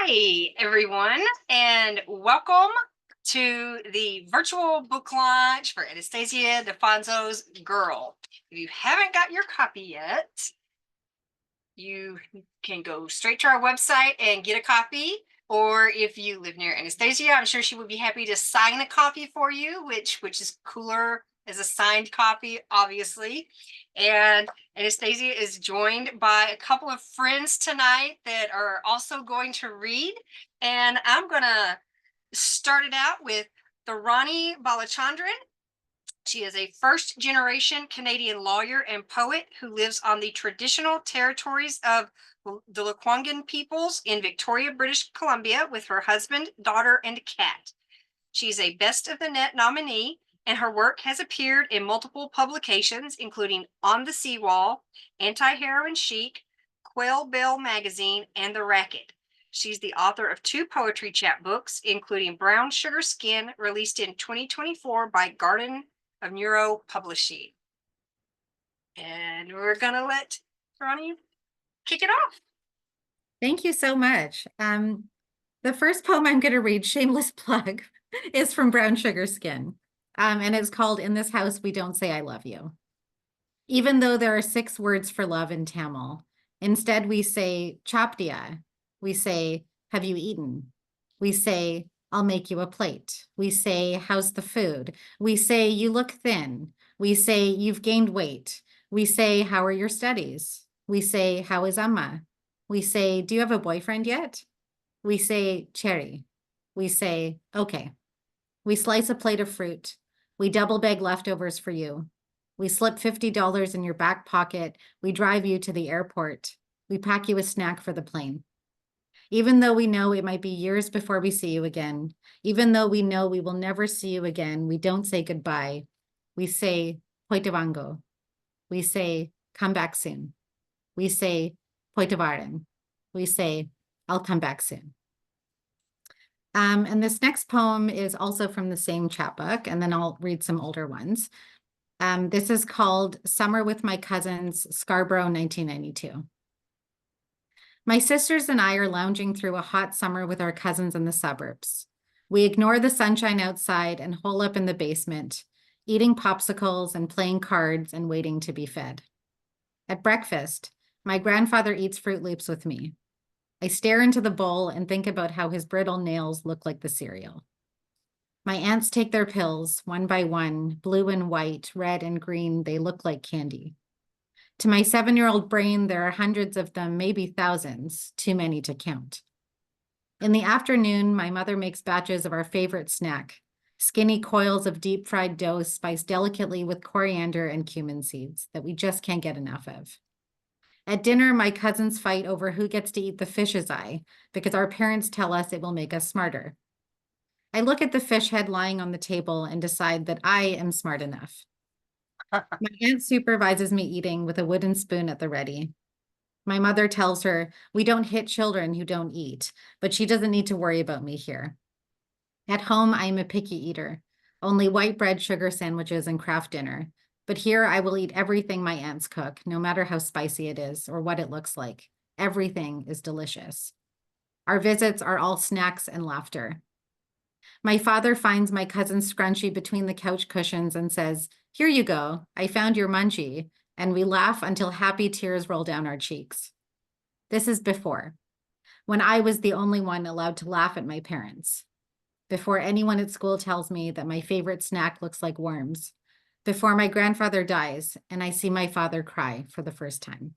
Hi, everyone, and welcome to the virtual book launch for Anastasia DiFonzo's Girl. If you haven't got your copy yet, you can go straight to our website and get a copy. Or if you live near Anastasia, I'm sure she would be happy to sign a copy for you, which is cooler as a signed copy, obviously. And Anastasia is joined by a couple of friends tonight that are also going to read. And I'm going to start it out with Tharani Balachandran. She is a first-generation Canadian lawyer and poet who lives on the traditional territories of the Lekwungen peoples in Victoria, British Columbia, with her husband, daughter, and cat. She's a Best of the Net nominee, and her work has appeared in multiple publications, including On the Seawall, Anti-Heroin Chic, Quail Bell Magazine, and The Racket. She's the author of 2 poetry chapbooks, including Brown Sugar Skin, released in 2024 by Garden of Neuro Publishing. And we're going to let Ronnie kick it off. Thank you so much. The first poem I'm going to read, shameless plug, is from Brown Sugar Skin. And it's called In This House, We Don't Say I Love You. Even though there are 6 words for love in Tamil, instead we say chapdia. We say, have you eaten? We say, I'll make you a plate. We say, how's the food? We say, you look thin. We say, you've gained weight. We say, how are your studies? We say, how is Amma? We say, do you have a boyfriend yet? We say, cherry. We say, okay. We slice a plate of fruit. We double bag leftovers for you. We slip $50 in your back pocket. We drive you to the airport. We pack you a snack for the plane. Even though we know it might be years before we see you again, even though we know we will never see you again, we don't say goodbye. We say, poitavango. We say, come back soon. We say, poitavaren. We say, I'll come back soon. And this next poem is also from the same chapbook, and then I'll read some older ones. This is called Summer with My Cousins, Scarborough, 1992. My sisters and I are lounging through a hot summer with our cousins in the suburbs. We ignore the sunshine outside and hole up in the basement, eating popsicles and playing cards and waiting to be fed. At breakfast, my grandfather eats Fruit Loops with me. I stare into the bowl and think about how his brittle nails look like the cereal. My aunts take their pills, one by one, blue and white, red and green, they look like candy. To my 7-year-old brain, there are hundreds of them, maybe thousands, too many to count. In the afternoon, my mother makes batches of our favorite snack, skinny coils of deep-fried dough spiced delicately with coriander and cumin seeds that we just can't get enough of. At dinner, my cousins fight over who gets to eat the fish's eye because our parents tell us it will make us smarter. I look at the fish head lying on the table and decide that I am smart enough. My aunt supervises me eating with a wooden spoon at the ready. My mother tells her, we don't hit children who don't eat, but she doesn't need to worry about me here. At home, I am a picky eater, only white bread, sugar sandwiches, and Kraft dinner. But here I will eat everything my aunts cook, no matter how spicy it is or what it looks like. Everything is delicious. Our visits are all snacks and laughter. My father finds my cousin's scrunchie between the couch cushions and says, here you go, I found your munchie, and we laugh until happy tears roll down our cheeks. This is before, when I was the only one allowed to laugh at my parents. Before anyone at school tells me that my favorite snack looks like worms. Before my grandfather dies and I see my father cry for the first time.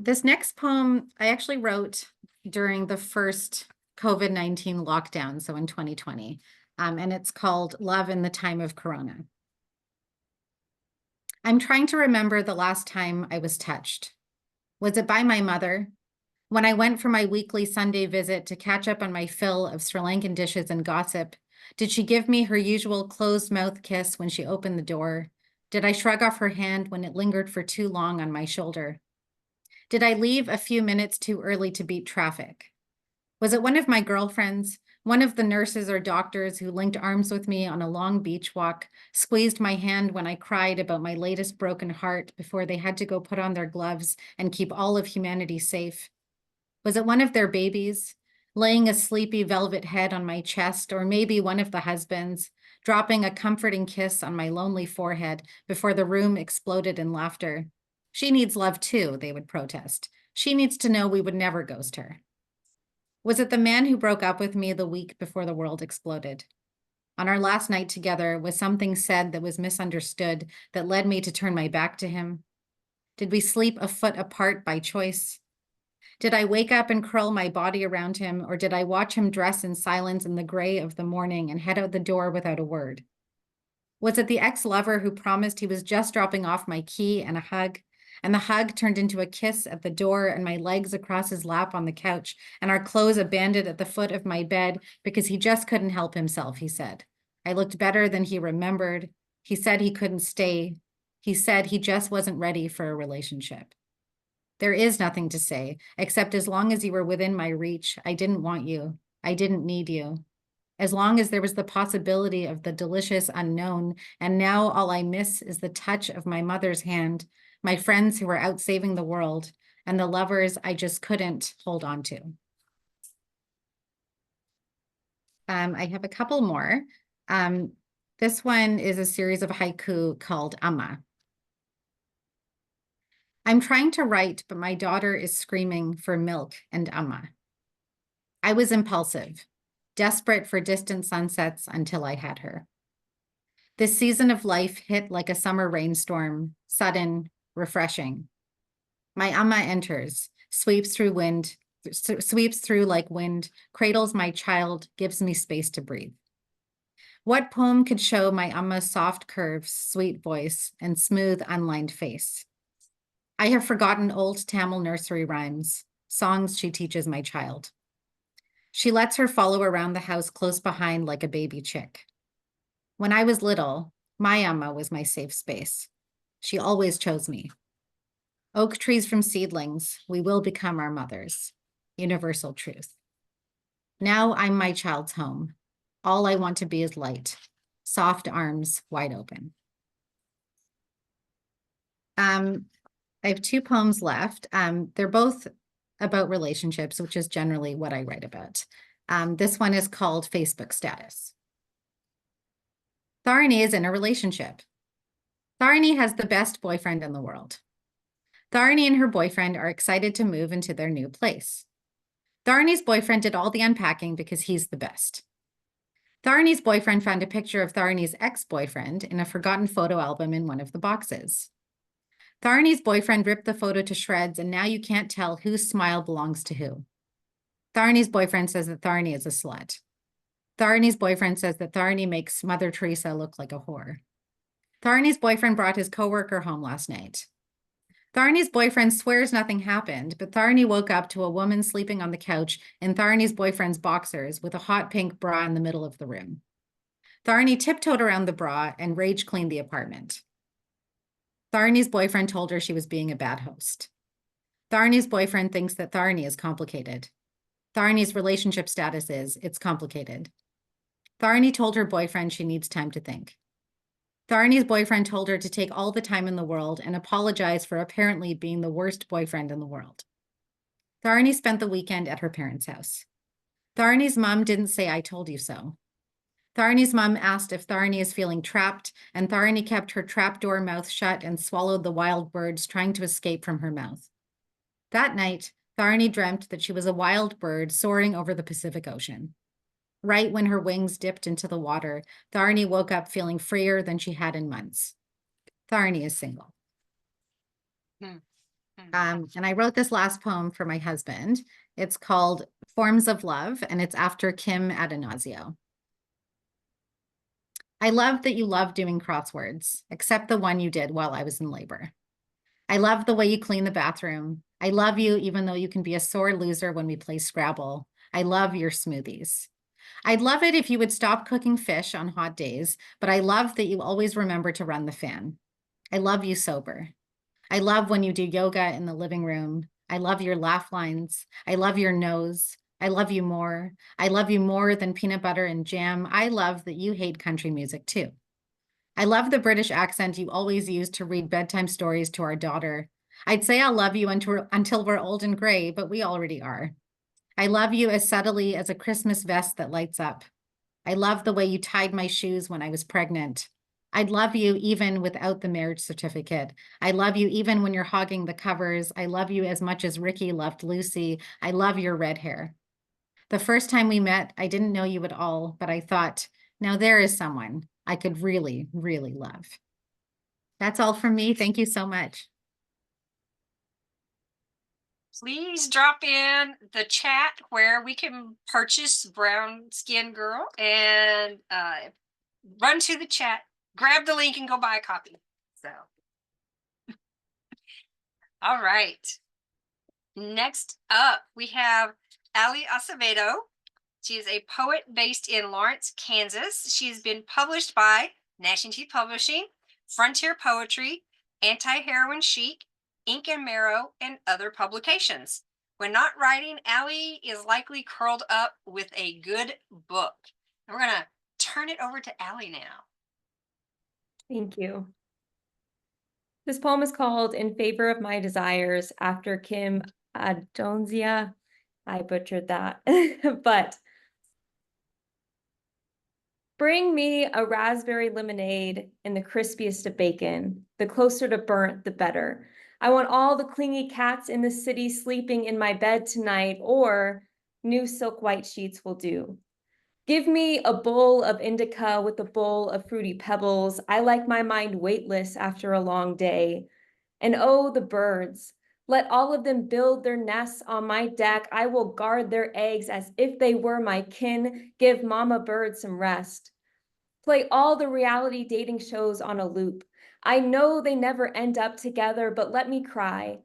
This next poem I actually wrote during the first COVID-19 lockdown, so in 2020, and it's called Love in the Time of Corona. I'm trying to remember the last time I was touched. Was it by my mother? When I went for my weekly Sunday visit to catch up on my fill of Sri Lankan dishes and gossip, did she give me her usual closed-mouth kiss when she opened the door? Did I shrug off her hand when it lingered for too long on my shoulder? Did I leave a few minutes too early to beat traffic? Was it one of my girlfriends, one of the nurses or doctors who linked arms with me on a long beach walk, squeezed my hand when I cried about my latest broken heart before they had to go put on their gloves and keep all of humanity safe? Was it one of their babies, laying a sleepy velvet head on my chest, or maybe one of the husbands, dropping a comforting kiss on my lonely forehead before the room exploded in laughter? She needs love too, they would protest. She needs to know we would never ghost her. Was it the man who broke up with me the week before the world exploded? On our last night together, was something said that was misunderstood that led me to turn my back to him? Did we sleep a foot apart by choice? Did I wake up and curl my body around him, or did I watch him dress in silence in the gray of the morning and head out the door without a word? Was it the ex-lover who promised he was just dropping off my key and a hug, and the hug turned into a kiss at the door and my legs across his lap on the couch and our clothes abandoned at the foot of my bed because he just couldn't help himself, he said. I looked better than he remembered. He said he couldn't stay. He said he just wasn't ready for a relationship. There is nothing to say, except as long as you were within my reach, I didn't want you. I didn't need you. As long as there was the possibility of the delicious unknown, and now all I miss is the touch of my mother's hand, my friends who were out saving the world, and the lovers I just couldn't hold on to. I have a couple more. This one is a series of haiku called Amma. I'm trying to write, but my daughter is screaming for milk and Amma. I was impulsive, desperate for distant sunsets until I had her. This season of life hit like a summer rainstorm, sudden, refreshing. My Amma enters, sweeps through like wind, cradles my child, gives me space to breathe. What poem could show my Amma's soft curves, sweet voice, and smooth, unlined face? I have forgotten old Tamil nursery rhymes, songs she teaches my child. She lets her follow around the house close behind like a baby chick. When I was little, my Amma was my safe space. She always chose me. Oak trees from seedlings, we will become our mothers. Universal truth. Now I'm my child's home. All I want to be is light, soft arms wide open. I have two poems left. They're both about relationships, which is generally what I write about. This one is called Facebook Status. Tharani is in a relationship. Tharani has the best boyfriend in the world. Tharani and her boyfriend are excited to move into their new place. Tharani's boyfriend did all the unpacking because he's the best. Tharani's boyfriend found a picture of Tharani's ex-boyfriend in a forgotten photo album in one of the boxes. Tharani's boyfriend ripped the photo to shreds, and now you can't tell whose smile belongs to who. Tharani's boyfriend says that Tharani is a slut. Tharani's boyfriend says that Tharani makes Mother Teresa look like a whore. Tharani's boyfriend brought his coworker home last night. Tharani's boyfriend swears nothing happened, but Tharani woke up to a woman sleeping on the couch in Tharani's boyfriend's boxers with a hot pink bra in the middle of the room. Tharani tiptoed around the bra and rage cleaned the apartment. Tharani's boyfriend told her she was being a bad host. Tharani's boyfriend thinks that Tharani is complicated. Tharani's relationship status is, it's complicated. Tharani told her boyfriend she needs time to think. Tharani's boyfriend told her to take all the time in the world and apologize for apparently being the worst boyfriend in the world. Tharani spent the weekend at her parents' house. Tharani's mom didn't say, I told you so. Tharani's mom asked if Tharani is feeling trapped, and Tharani kept her trapdoor mouth shut and swallowed the wild birds trying to escape from her mouth. That night, Tharani dreamt that she was a wild bird soaring over the Pacific Ocean. Right when her wings dipped into the water, Tharani woke up feeling freer than she had in months. Tharani is single. And I wrote this last poem for my husband. It's called Forms of Love, and it's after Kim Adenazio. I love that you love doing crosswords, except the one you did while I was in labor. I love the way you clean the bathroom. I love you even though you can be a sore loser when we play Scrabble. I love your smoothies. I'd love it if you would stop cooking fish on hot days, but I love that you always remember to run the fan. I love you sober. I love when you do yoga in the living room. I love your laugh lines. I love your nose. I love you more. I love you more than peanut butter and jam. I love that you hate country music too. I love the British accent you always use to read bedtime stories to our daughter. I'd say I'll love you until we're old and gray, but we already are. I love you as subtly as a Christmas vest that lights up. I love the way you tied my shoes when I was pregnant. I'd love you even without the marriage certificate. I love you even when you're hogging the covers. I love you as much as Ricky loved Lucy. I love your red hair. The first time we met, I didn't know you at all, but I thought, now there is someone I could really, really love. That's all from me. Thank you so much. Please drop in the chat where we can purchase Brown Skin Girl and run to the chat, grab the link and go buy a copy. So, all right. Next up, we have Ali Acevedo. She is a poet based in Lawrence, Kansas. She's been published by Gnashing Teeth Publishing, Frontier Poetry, Anti-Heroin Chic, Ink and Marrow, and other publications. When not writing, Ali is likely curled up with a good book. And we're going to turn it over to Ali now. Thank you. This poem is called In Favor of My Desires after Kim Adonzia. I butchered that, but bring me a raspberry lemonade in the crispiest of bacon. The closer to burnt, the better. I want all the clingy cats in the city sleeping in my bed tonight, or new silk white sheets will do. Give me a bowl of indica with a bowl of fruity pebbles. I like my mind weightless after a long day. And oh, the birds. Let all of them build their nests on my deck. I will guard their eggs as if they were my kin. Give mama bird some rest. Play all the reality dating shows on a loop. I know they never end up together, but let me cry.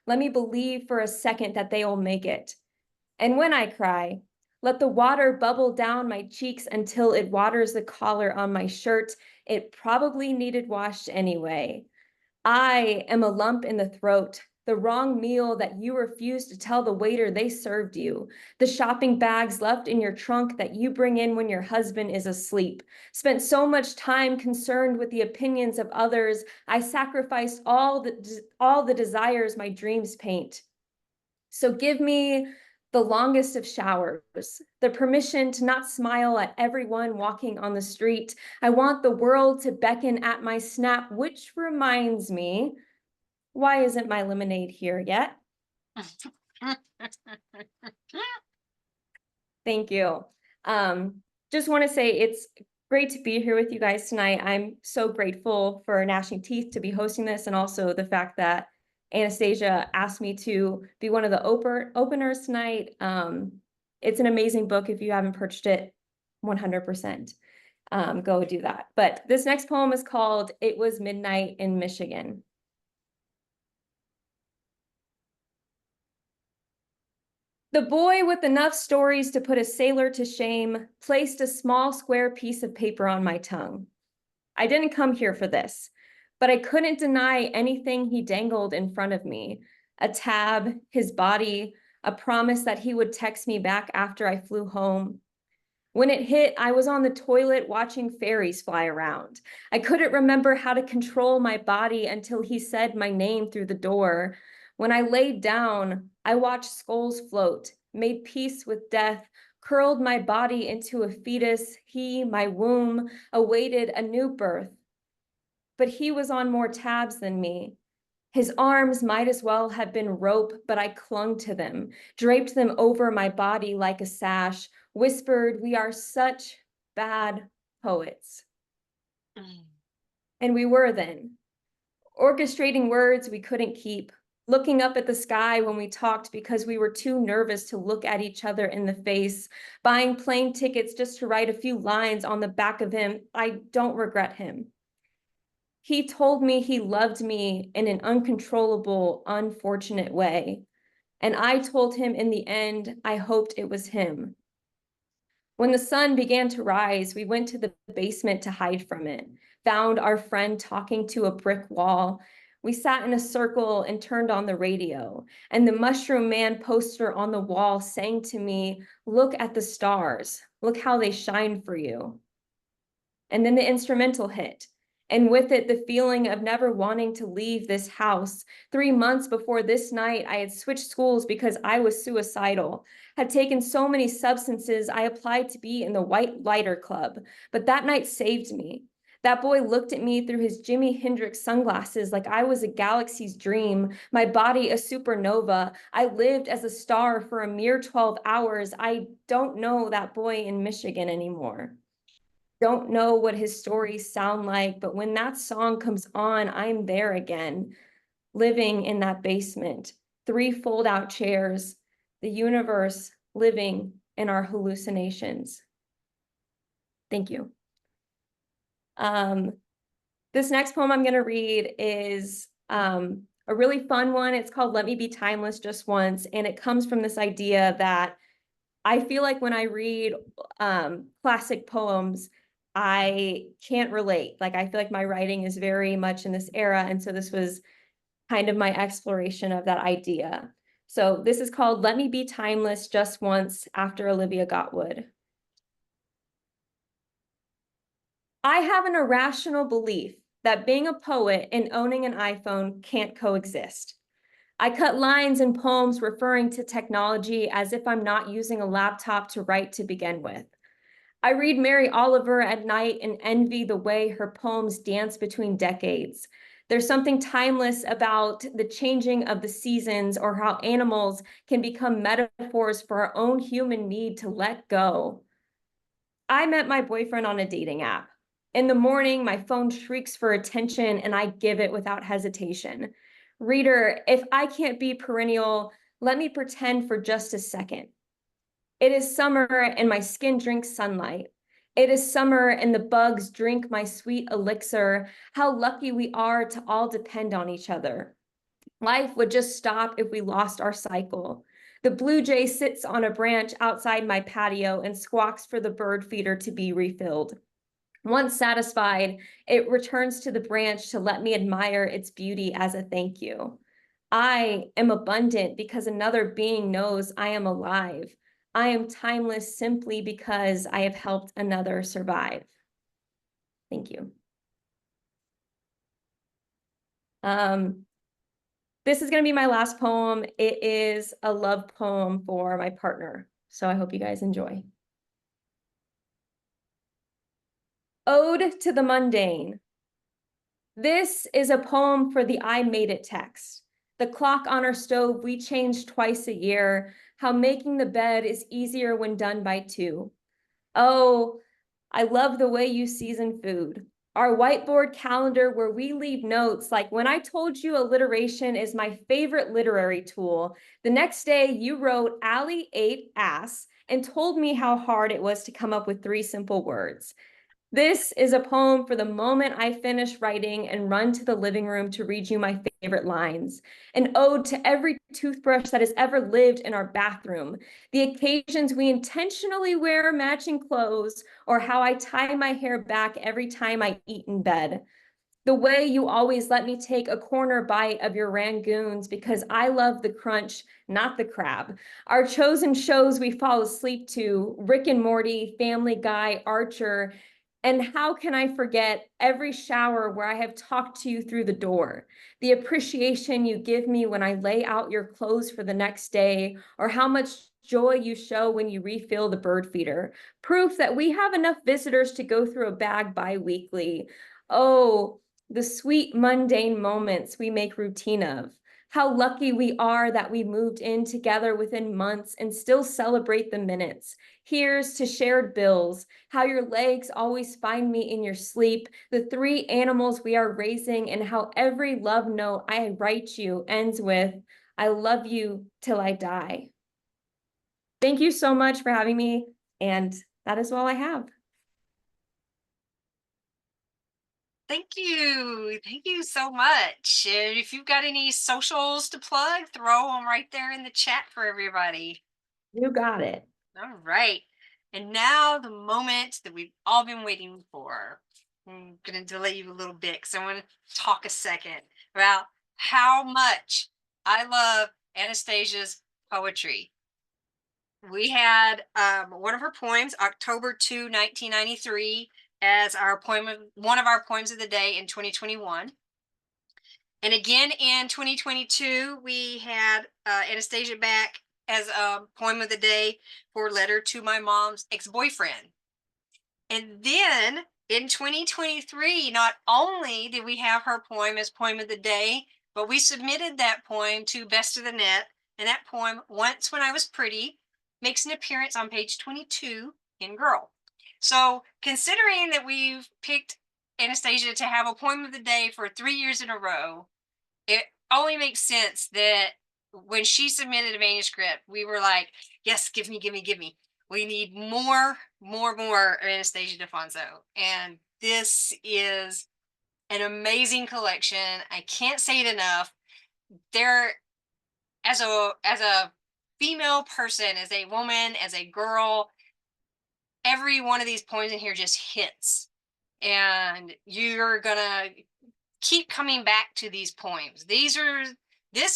Let me believe for a second that they will make it. And when I cry, let the water bubble down my cheeks until it waters the collar on my shirt. It probably needed washed anyway. I am a lump in the throat, the wrong meal that you refused to tell the waiter they served you, the shopping bags left in your trunk that you bring in when your husband is asleep. Spent so much time concerned with the opinions of others, I sacrificed all the desires my dreams paint. So give me the longest of showers, the permission to not smile at everyone walking on the street. I want the world to beckon at my snap, which reminds me, why isn't my lemonade here yet? Thank you. Just want to say it's great to be here with you guys tonight. I'm so grateful for Gnashing Teeth to be hosting this, and also the fact that Anastasia asked me to be one of the openers tonight. It's an amazing book. If you haven't purchased it, 100%, go do that. But this next poem is called It Was Midnight in Michigan. The boy with enough stories to put a sailor to shame placed a small square piece of paper on my tongue. I didn't come here for this, but I couldn't deny anything he dangled in front of me. A tab, his body, a promise that he would text me back after I flew home. When it hit, I was on the toilet watching fairies fly around. I couldn't remember how to control my body until he said my name through the door. When I laid down, I watched skulls float, made peace with death, curled my body into a fetus. He, my womb, awaited a new birth. But he was on more tabs than me. His arms might as well have been rope, but I clung to them, draped them over my body like a sash, whispered, "We are such bad poets." And we were then, orchestrating words we couldn't keep, looking up at the sky when we talked because we were too nervous to look at each other in the face, buying plane tickets just to write a few lines on the back of him. I don't regret him. He told me he loved me in an uncontrollable, unfortunate way. And I told him in the end, I hoped it was him. When the sun began to rise, we went to the basement to hide from it, found our friend talking to a brick wall. We sat in a circle and turned on the radio, and the Mushroom Man poster on the wall sang to me, "Look at the stars, look how they shine for you." And then the instrumental hit, And with it, the feeling of never wanting to leave this house. 3 months before this night, I had switched schools because I was suicidal, had taken so many substances, I applied to be in the White Lighter Club, but that night saved me. That boy looked at me through his Jimi Hendrix sunglasses like I was a galaxy's dream, my body a supernova. I lived as a star for a mere 12 hours. I don't know that boy in Michigan anymore. Don't know what his stories sound like, but when that song comes on, I'm there again, living in that basement, 3 fold-out chairs, the universe living in our hallucinations. Thank you. This next poem I'm going to read is a really fun one. It's called Let Me Be Timeless Just Once, and it comes from this idea that I feel like when I read classic poems, I can't relate. Like, I feel like my writing is very much in this era, and so this was kind of my exploration of that idea. So this is called Let Me Be Timeless Just Once, after Olivia Gotwood. I have an irrational belief that being a poet and owning an iPhone can't coexist. I cut lines in poems referring to technology as if I'm not using a laptop to write to begin with. I read Mary Oliver at night and envy the way her poems dance between decades. There's something timeless about the changing of the seasons, or how animals can become metaphors for our own human need to let go. I met my boyfriend on a dating app. In the morning, my phone shrieks for attention and I give it without hesitation. Reader, if I can't be perennial, let me pretend for just a second. It is summer and my skin drinks sunlight. It is summer and the bugs drink my sweet elixir. How lucky we are to all depend on each other. Life would just stop if we lost our cycle. The blue jay sits on a branch outside my patio and squawks for the bird feeder to be refilled. Once satisfied, it returns to the branch to let me admire its beauty as a thank you. I am abundant because another being knows I am alive. I am timeless simply because I have helped another survive. Thank you. This is going to be my last poem. It is a love poem for my partner, so I hope you guys enjoy. Ode to the Mundane. This is a poem for the I made it text. The clock on our stove we change twice a year. How making the bed is easier when done by 2. Oh, I love the way you season food. Our whiteboard calendar where we leave notes like, when I told you alliteration is my favorite literary tool, the next day you wrote Allie ate ass and told me how hard it was to come up with 3 simple words. This is a poem for the moment I finish writing and run to the living room to read you my favorite lines. An ode to every toothbrush that has ever lived in our bathroom, the occasions we intentionally wear matching clothes, or how I tie my hair back every time I eat in bed. The way you always let me take a corner bite of your rangoons because I love the crunch, not the crab. Our chosen shows we fall asleep to, Rick and Morty, Family Guy, Archer. And how can I forget every shower where I have talked to you through the door, the appreciation you give me when I lay out your clothes for the next day, or how much joy you show when you refill the bird feeder, proof that we have enough visitors to go through a bag bi-weekly. Oh, the sweet mundane moments we make routine of. How lucky we are that we moved in together within months and still celebrate the minutes. Here's to shared bills, how your legs always find me in your sleep, the 3 animals we are raising, and how every love note I write you ends with, I love you till I die. Thank you so much for having me, and that is all I have. Thank you. Thank you so much. And if you've got any socials to plug, throw them right there in the chat for everybody. You got it. All right. And now the moment that we've all been waiting for. I'm going to delay you a little bit because I want to talk a second about how much I love Anastasia's poetry. We had one of her poems, October 2, 1993, as our one of our poems of the day in 2021. And again in 2022, we had Anastasia back as a poem of the day for Letter to My Mom's Ex-Boyfriend. And then in 2023, not only did we have her poem as poem of the day, but we submitted that poem to Best of the Net. And that poem, Once When I Was Pretty, makes an appearance on page 22 in Girl. So considering that we've picked Anastasia to have a poem of the day for 3 years in a row, it only makes sense that when she submitted a manuscript, we were like, yes, give me, give me, give me. We need more Anastasia DiFonzo. And this is an amazing collection. I can't say it enough. There, as a female person, as a woman, as a girl, every one of these poems in here just hits. And you're gonna keep coming back to these poems. This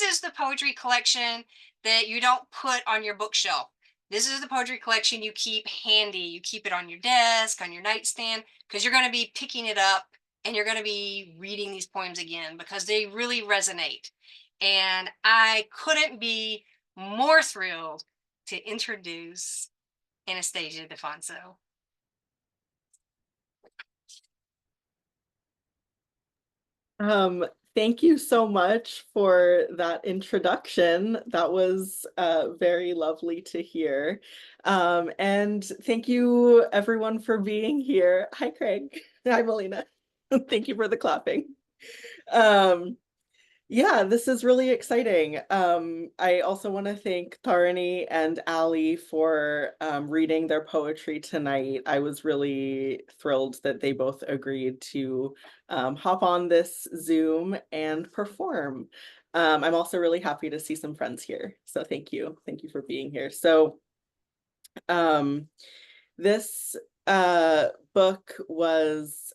is the poetry collection that you don't put on your bookshelf. This is the poetry collection you keep handy. You keep it on your desk, on your nightstand, because you're going to be picking it up and you're going to be reading these poems again because they really resonate. And I couldn't be more thrilled to introduce Anastasia DiFonzo. Thank you so much for that introduction. That was very lovely to hear. And thank you everyone for being here. Hi, Craig. Hi, Melina. Thank you for the clapping. Yeah, this is really exciting. I also want to thank Tharani and Ali for reading their poetry tonight. I was really thrilled that they both agreed to hop on this Zoom and perform. I'm also really happy to see some friends here. So thank you. Thank you for being here. So this book was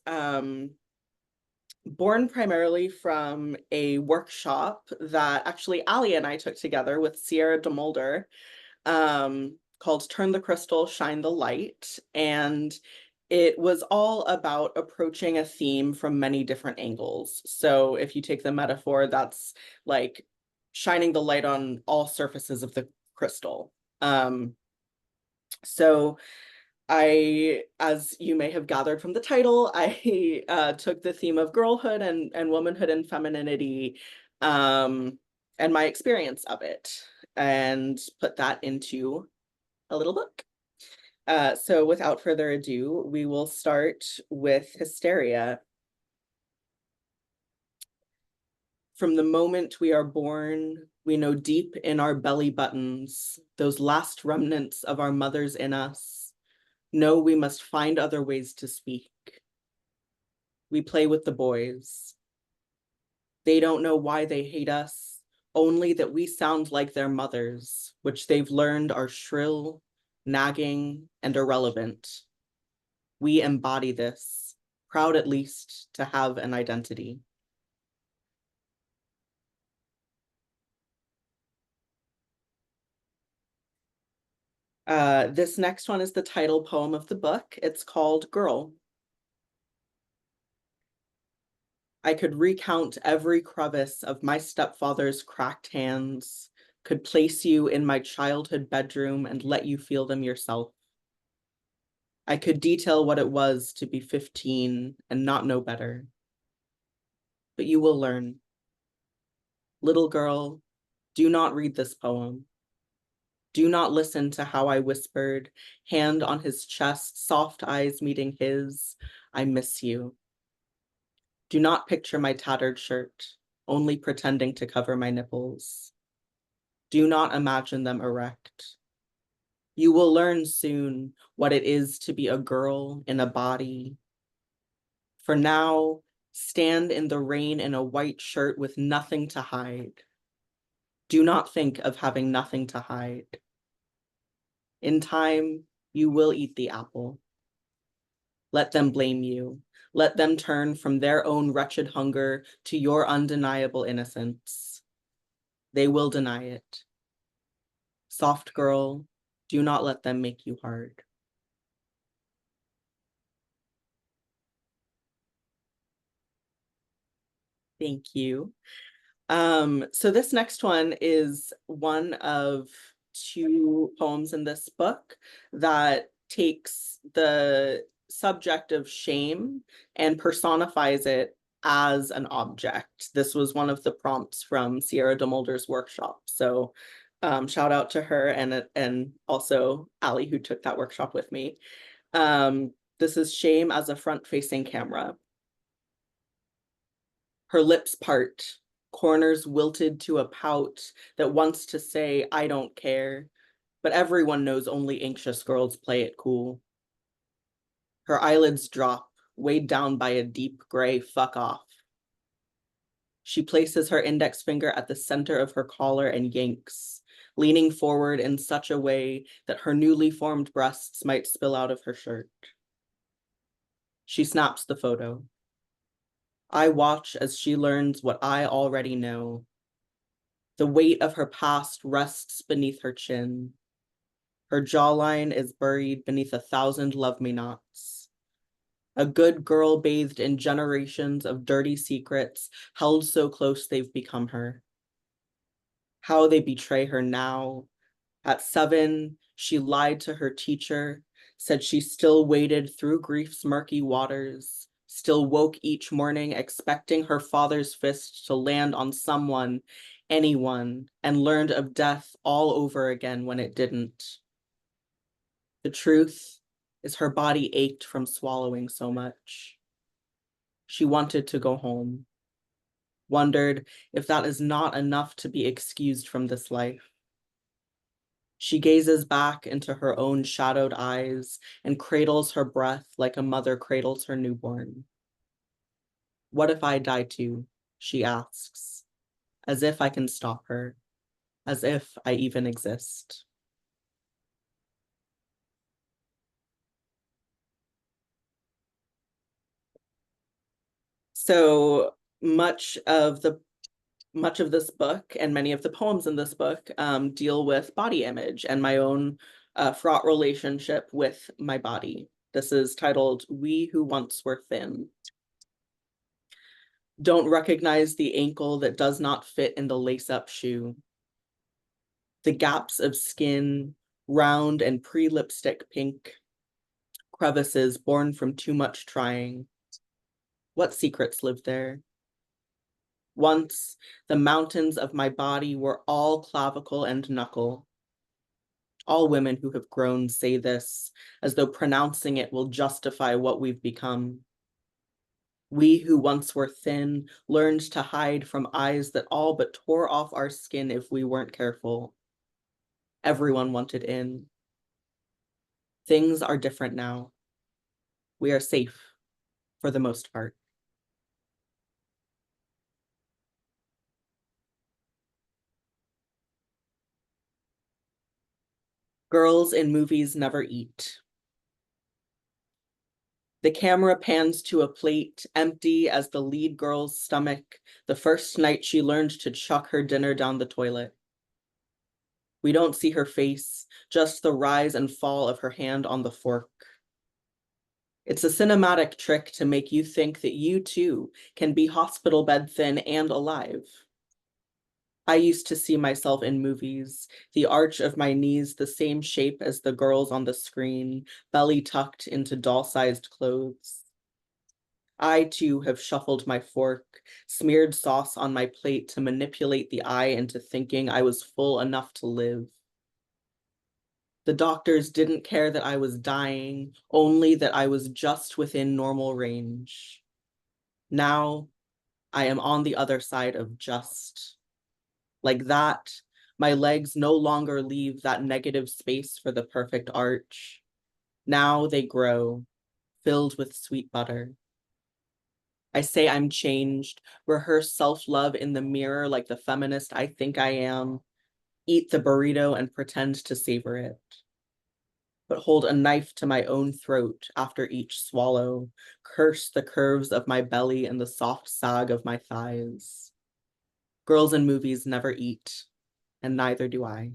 born primarily from a workshop that actually Ali and I took together with Sierra DeMolder, called Turn the Crystal, Shine the Light. And it was all about approaching a theme from many different angles. So if you take the metaphor, that's like shining the light on all surfaces of the crystal. So as you may have gathered from the title, I took the theme of girlhood and womanhood and femininity, and my experience of it, and put that into a little book. So without further ado, we will start with Hysteria. From the moment we are born, we know deep in our belly buttons, those last remnants of our mothers in us, know we must find other ways to speak. We play with the boys. They don't know why they hate us, only that we sound like their mothers, which they've learned are shrill, nagging, and irrelevant. We embody this, proud at least to have an identity. This next one is the title poem of the book. It's called Girl. I could recount every crevice of my stepfather's cracked hands, could place you in my childhood bedroom and let you feel them yourself. I could detail what it was to be 15 and not know better. But you will learn. Little girl, do not read this poem. Do not listen to how I whispered, hand on his chest, soft eyes meeting his, I miss you. Do not picture my tattered shirt, only pretending to cover my nipples. Do not imagine them erect. You will learn soon what it is to be a girl in a body. For now, stand in the rain in a white shirt with nothing to hide. Do not think of having nothing to hide. In time, you will eat the apple. Let them blame you. Let them turn from their own wretched hunger to your undeniable innocence. They will deny it. Soft girl, do not let them make you hard. Thank you. So this next one is one of two poems in this book that takes the subject of shame and personifies it as an object. This was one of the prompts from Sierra de Mulder's workshop. So shout out to her and also Allie, who took that workshop with me. This is shame as a front-facing camera. Her lips part, corners wilted to a pout that wants to say, I don't care, but everyone knows only anxious girls play it cool. Her eyelids drop, weighed down by a deep gray fuck off. She places her index finger at the center of her collar and yanks, leaning forward in such a way that her newly formed breasts might spill out of her shirt. She snaps the photo. I watch as she learns what I already know. The weight of her past rests beneath her chin. Her jawline is buried beneath 1,000 love-me-nots. A good girl bathed in generations of dirty secrets, held so close they've become her. How they betray her now. At 7, she lied to her teacher, said she still waded through grief's murky waters, still woke each morning expecting her father's fist to land on someone, anyone, and learned of death all over again when it didn't. The truth is her body ached from swallowing so much. She wanted to go home, wondered if that is not enough to be excused from this life. She gazes back into her own shadowed eyes and cradles her breath like a mother cradles her newborn. What if I die too? She asks, as if I can stop her, as if I even exist. So much of this book and many of the poems in this book deal with body image and my own fraught relationship with my body. This is titled We Who Once Were Thin. Don't recognize the ankle that does not fit in the lace-up shoe. The gaps of skin, round and pre-lipstick pink, crevices born from too much trying. What secrets live there? Once, the mountains of my body were all clavicle and knuckle. All women who have grown say this, as though pronouncing it will justify what we've become. We who once were thin learned to hide from eyes that all but tore off our skin if we weren't careful. Everyone wanted in. Things are different now. We are safe, for the most part. Girls in movies never eat. The camera pans to a plate, empty as the lead girl's stomach, the first night she learned to chuck her dinner down the toilet. We don't see her face, just the rise and fall of her hand on the fork. It's a cinematic trick to make you think that you too can be hospital bed thin and alive. I used to see myself in movies, the arch of my knees the same shape as the girls on the screen, belly tucked into doll-sized clothes. I too have shuffled my fork, smeared sauce on my plate to manipulate the eye into thinking I was full enough to live. The doctors didn't care that I was dying, only that I was just within normal range. Now, I am on the other side of just. Like that, my legs no longer leave that negative space for the perfect arch. Now they grow, filled with sweet butter. I say I'm changed, rehearse self-love in the mirror like the feminist I think I am, eat the burrito and pretend to savor it, but hold a knife to my own throat after each swallow, curse the curves of my belly and the soft sag of my thighs. Girls in movies never eat, and neither do I.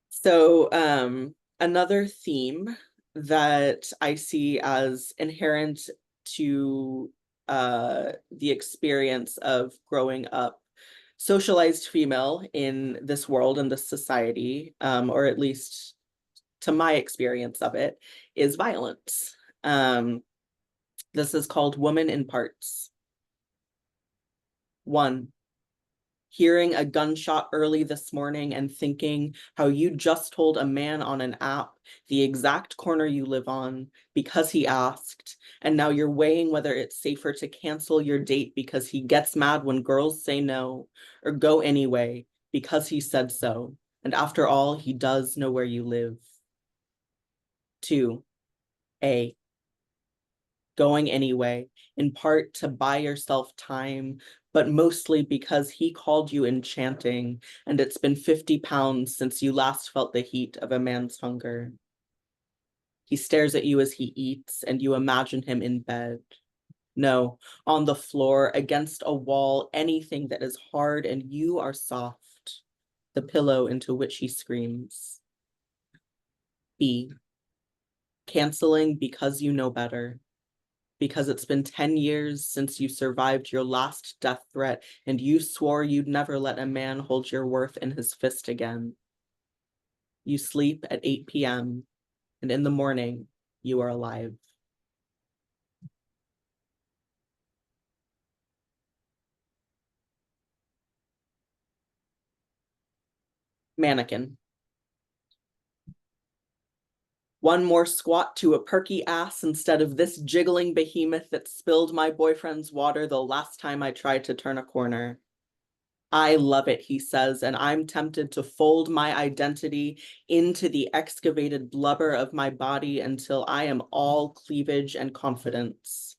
So another theme that I see as inherent to the experience of growing up socialized female in this world and this society, or at least to my experience of it, is violence. This is called Woman in Parts. 1. Hearing a gunshot early this morning and thinking how you just told a man on an app the exact corner you live on because he asked, and now you're weighing whether it's safer to cancel your date because he gets mad when girls say no, or go anyway because he said so, and after all, he does know where you live. 2. Going anyway, in part to buy yourself time, but mostly because he called you enchanting, and it's been 50 pounds since you last felt the heat of a man's hunger. He stares at you as he eats, and you imagine him in bed. No, on the floor, against a wall, anything that is hard and you are soft, the pillow into which he screams. B. Canceling because you know better. Because it's been 10 years since you survived your last death threat and you swore you'd never let a man hold your worth in his fist again. You sleep at 8 p.m. and in the morning, you are alive. Mannequin. One more squat to a perky ass instead of this jiggling behemoth that spilled my boyfriend's water the last time I tried to turn a corner. I love it, he says, and I'm tempted to fold my identity into the excavated blubber of my body until I am all cleavage and confidence.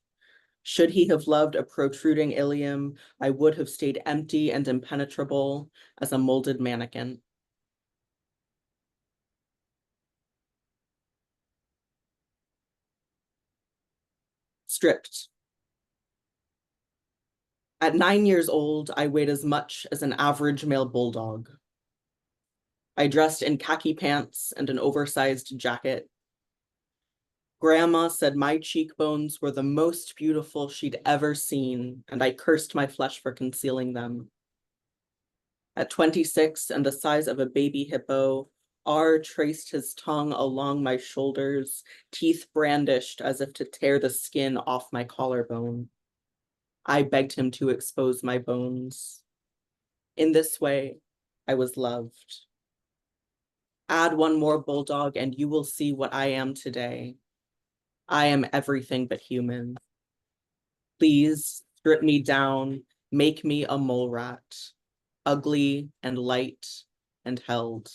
Should he have loved a protruding ilium, I would have stayed empty and impenetrable as a molded mannequin. Stripped. At 9 years old, I weighed as much as an average male bulldog. I dressed in khaki pants and an oversized jacket. Grandma said my cheekbones were the most beautiful she'd ever seen, and I cursed my flesh for concealing them. At 26 and the size of a baby hippo, R traced his tongue along my shoulders, teeth brandished as if to tear the skin off my collarbone. I begged him to expose my bones. In this way, I was loved. Add one more bulldog and you will see what I am today. I am everything but human. Please strip me down, make me a mole rat, ugly and light and held.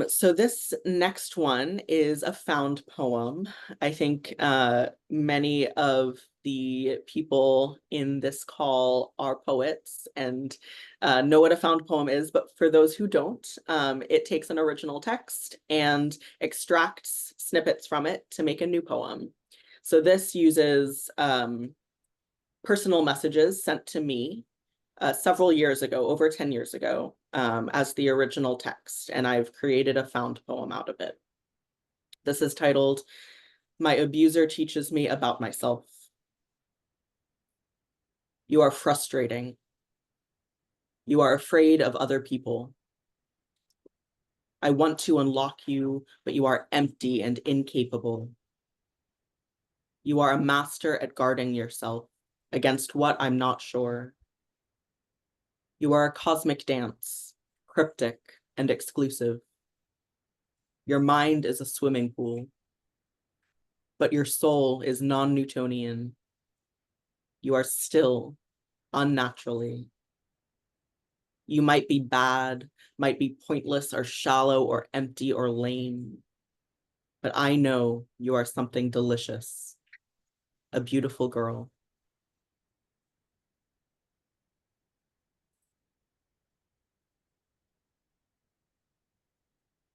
So this next one is a found poem. I think many of the people in this call are poets and know what a found poem is, but for those who don't, it takes an original text and extracts snippets from it to make a new poem. So this uses personal messages sent to me several years ago, over 10 years ago, as the original text, and I've created a found poem out of it. This is titled, My Abuser Teaches Me About Myself. You are frustrating. You are afraid of other people. I want to unlock you, but you are empty and incapable. You are a master at guarding yourself against what I'm not sure. You are a cosmic dance, cryptic and exclusive. Your mind is a swimming pool, but your soul is non-Newtonian. You are still unnaturally. You might be bad, might be pointless or shallow or empty or lame, but I know you are something delicious, a beautiful girl.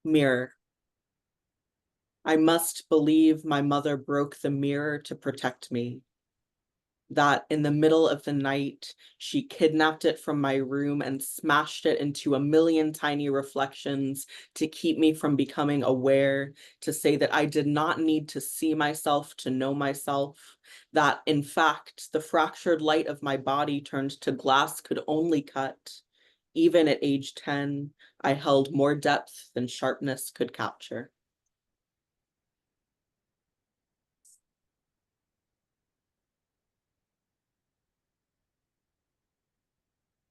Mirror. I must believe my mother broke the mirror to protect me. that in the middle of the night, she kidnapped it from my room and smashed it into a million tiny reflections to keep me from becoming aware, to say that I did not need to see myself to know myself, that in fact, the fractured light of my body turned to glass could only cut. Even at age 10, I held more depth than sharpness could capture.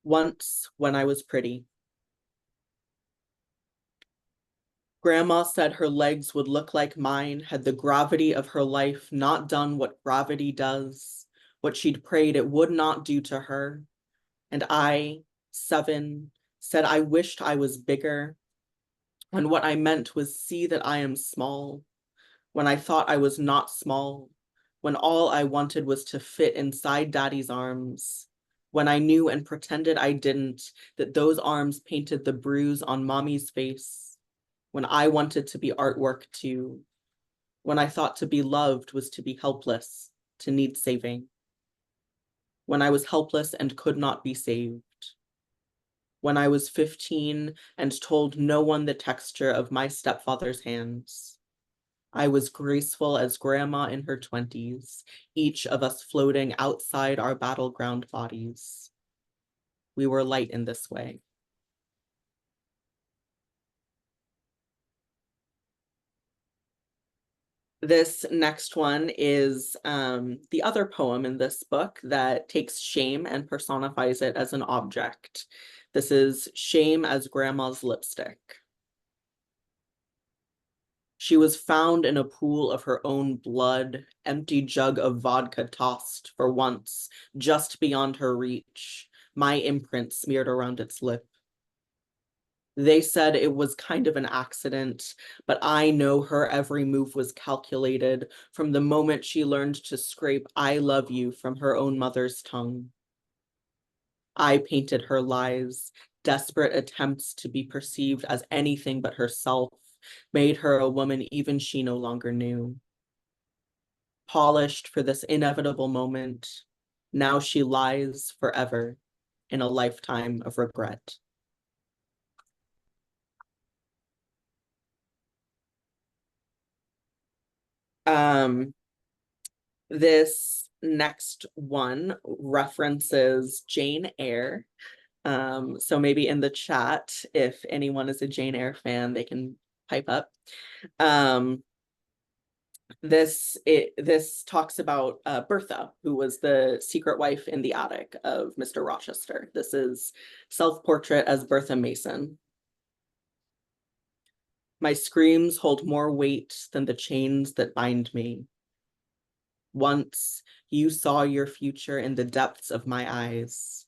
Once, when I was pretty, Grandma said her legs would look like mine had the gravity of her life not done what gravity does, what she'd prayed it would not do to her. And I, 7, said I wished I was bigger. And what I meant was see that I am small, when I thought I was not small, when all I wanted was to fit inside Daddy's arms, when I knew and pretended I didn't, that those arms painted the bruise on Mommy's face, when I wanted to be artwork too, when I thought to be loved was to be helpless, to need saving, when I was helpless and could not be saved, when I was 15 and told no one the texture of my stepfather's hands. I was graceful as Grandma in her 20s, each of us floating outside our battleground bodies. We were light in this way. This next one is the other poem in this book that takes shame and personifies it as an object. This is Shame as Grandma's Lipstick. She was found in a pool of her own blood, empty jug of vodka tossed for once, just beyond her reach, my imprint smeared around its lip. They said it was kind of an accident, but I know her every move was calculated from the moment she learned to scrape I love you from her own mother's tongue. I painted her lies, desperate attempts to be perceived as anything but herself, made her a woman even she no longer knew. Polished for this inevitable moment, now she lies forever in a lifetime of regret. This next one references Jane Eyre. So maybe in the chat, if anyone is a Jane Eyre fan, they can pipe up. This talks about Bertha, who was the secret wife in the attic of Mr. Rochester. This is self-portrait as Bertha Mason. My screams hold more weight than the chains that bind me. Once you saw your future in the depths of my eyes.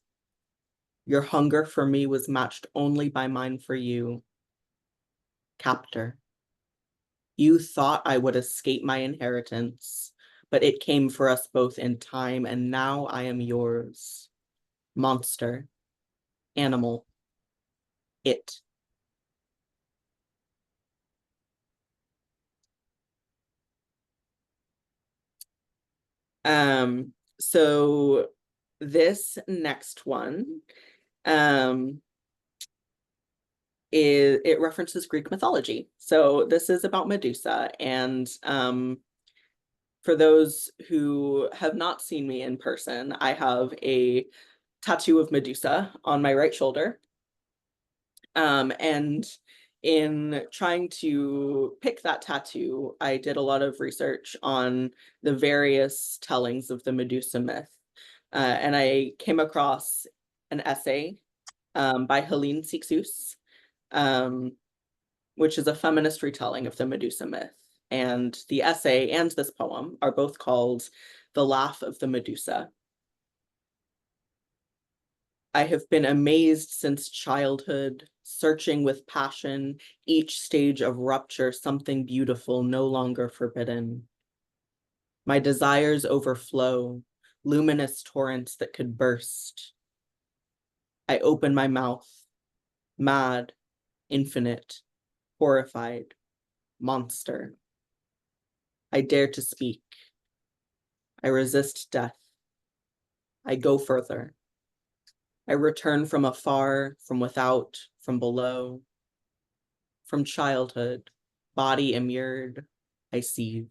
Your hunger for me was matched only by mine for you. Captor. You thought I would escape my inheritance, but it came for us both in time, and now I am yours. Monster. Animal. It. So this next one, it references Greek mythology. So this is about Medusa, and for those who have not seen me in person, I have a tattoo of Medusa on my right shoulder. And in trying to pick that tattoo, I did a lot of research on the various tellings of the Medusa myth. And I came across an essay by Helene Cixous, which is a feminist retelling of the Medusa myth. And the essay and this poem are both called The Laugh of the Medusa. I have been amazed since childhood, searching with passion, each stage of rupture, something beautiful, no longer forbidden. My desires overflow, luminous torrents that could burst. I open my mouth, mad, infinite, horrified, monster. I dare to speak. I resist death. I go further. I return from afar, from without, from below. From childhood, body immured, I seethe.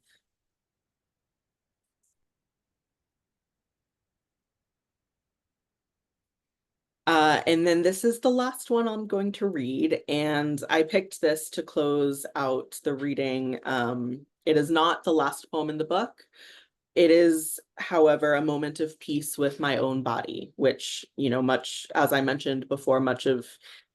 And then this is the last one I'm going to read, and I picked this to close out the reading. It is not the last poem in the book. It is, however, a moment of peace with my own body, which, you know, much, as I mentioned before, much of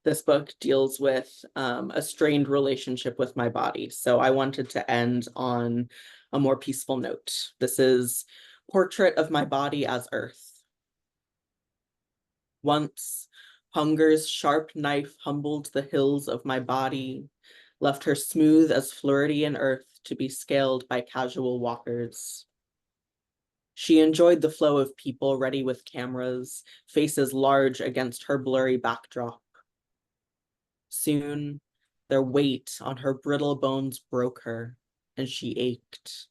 this book deals with a strained relationship with my body. So I wanted to end on a more peaceful note. This is Portrait of My Body as Earth. Once, hunger's sharp knife humbled the hills of my body, left her smooth as Floridian earth to be scaled by casual walkers. She enjoyed the flow of people ready with cameras, faces large against her blurry backdrop. Soon, their weight on her brittle bones broke her, and she ached.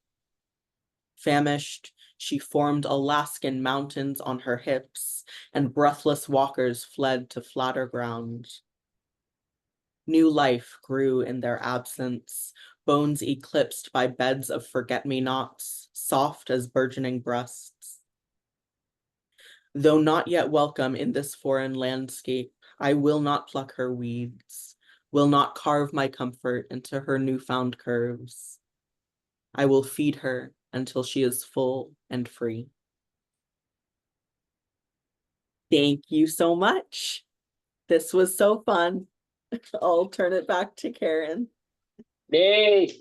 Famished, she formed Alaskan mountains on her hips, and breathless walkers fled to flatter ground. New life grew in their absence, bones eclipsed by beds of forget-me-nots, soft as burgeoning breasts. Though not yet welcome in this foreign landscape, I will not pluck her weeds, will not carve my comfort into her newfound curves. I will feed her until she is full and free. Thank you so much. This was so fun. I'll turn it back to Karen. Yay!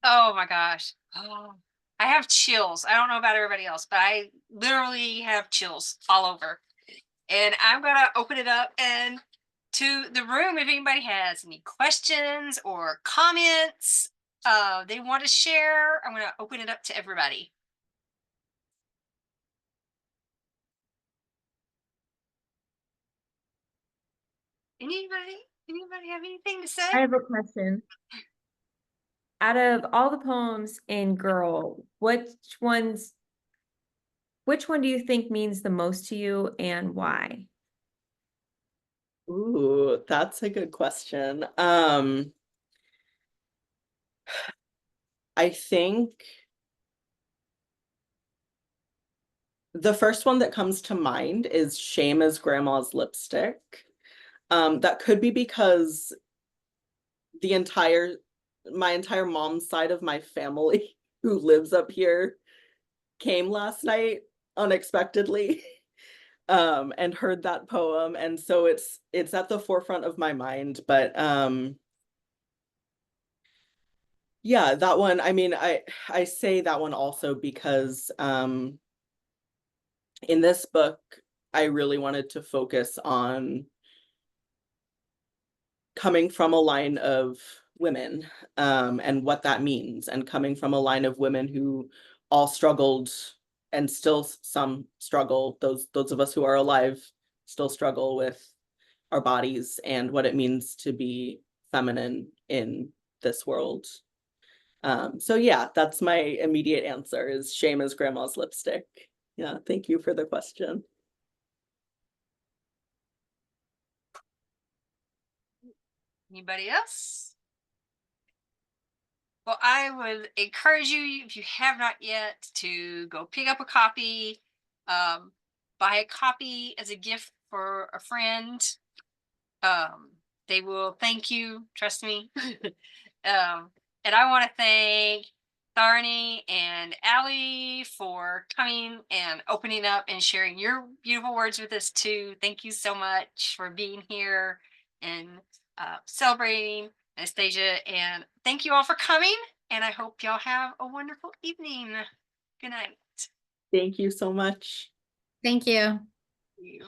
Oh my gosh. Oh, I have chills. I don't know about everybody else, but I literally have chills all over. And I'm gonna open it up and to the room if anybody has any questions or comments they want to share. I'm gonna open it up to everybody. Anybody? Anybody have anything to say? I have a question. Out of all the poems in Girl, which one do you think means the most to you and why? Ooh, that's a good question. I think the first one that comes to mind is Shame is Grandma's Lipstick. That could be because my entire mom's side of my family who lives up here came last night unexpectedly and heard that poem, and so it's at the forefront of my mind. But yeah, that one, I mean, I say that one also because in this book I really wanted to focus on coming from a line of women and what that means, and coming from a line of women who all struggled and still some struggle, those of us who are alive still struggle with our bodies and what it means to be feminine in this world. So yeah, that's my immediate answer, is Shame is Grandma's Lipstick. Yeah, thank you for the question. Anybody else? Well, I would encourage you, if you have not yet, to go pick up a copy, buy a copy as a gift for a friend. They will thank you, trust me. And I want to thank Tharani and Allie for coming and opening up and sharing your beautiful words with us too. Thank you so much for being here and celebrating Anastasia. And thank you all for coming. And I hope y'all have a wonderful evening. Good night. Thank you so much. Thank you. Thank you.